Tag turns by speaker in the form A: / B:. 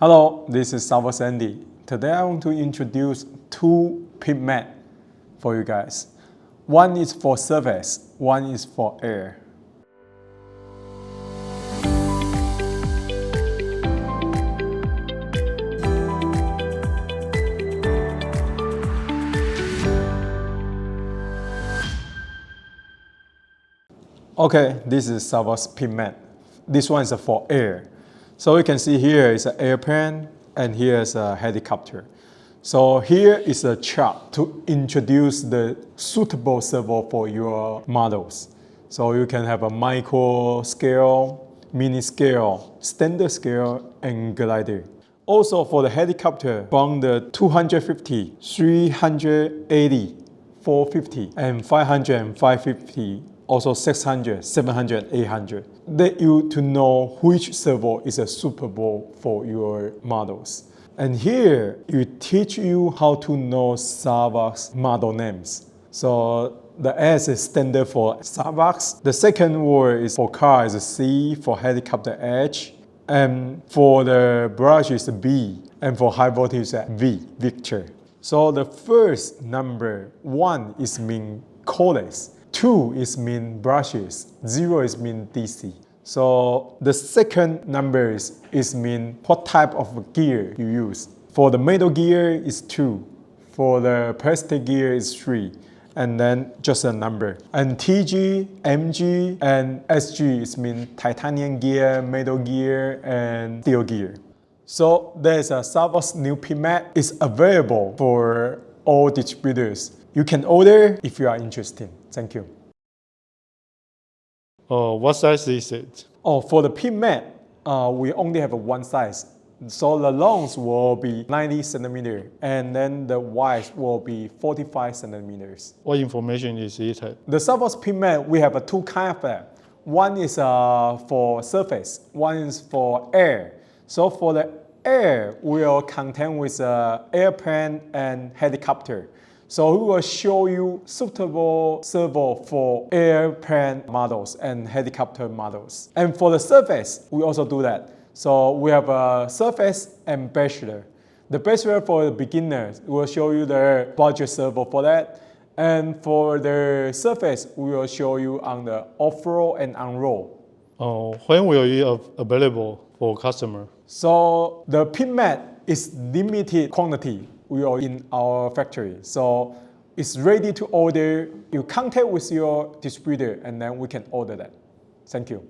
A: Hello, this is SAVOX Andy. Today I want to introduce two pit mat for you guys. One is for surface, one is for air. Okay, this is SAVOX Pit Mat. This one is for air. So you can see here is an airplane and here is a helicopter. So here is a chart to introduce the suitable servo for your models. So you can have a micro scale, mini scale, standard scale, and glider. Also for the helicopter, from the 250, 380, 450, and 500 and 550, also 600, 700, 800. Let you to know which servo is suitable for your models. And here, it teach you how to know SAVOX model names. So the S is standard for SAVOX. The second word is for car is C, for helicopter H. And for the brush is B. And for high voltage is V, Victor. So the first number, 1 is mean cordless. 2 is mean brushes, 0 is mean DC. So the second number is mean what type of gear you use. For the metal gear is 2, for the plastic gear is 3, and then just a number. And TG, MG, and SG is mean titanium gear, metal gear, and steel gear. So there's a SAVOX new pit mat is available for all distributors. You can order if you are interested. Thank you.
B: What size is it?
A: For the pit mat, we only have one size. So the longs will be 90 centimeters, and then the width will be 45 centimeters.
B: What information is it?
A: The SAVOX pit mat, we have two kinds of that. One is for surface, one is for air. So for the air, we will contain with airplane and helicopter. So we will show you suitable servo for airplane models and helicopter models. And for the surface, we also do that. So we have a surface and bachelor. The bachelor for the beginners, we will show you the budget servo for that. And for the surface, we will show you on the off-road and on-road.
B: When will it be available for customer?
A: So the pit mat is limited quantity. We are in our factory, so it's ready to order. You contact with your distributor and then we can order that. Thank you.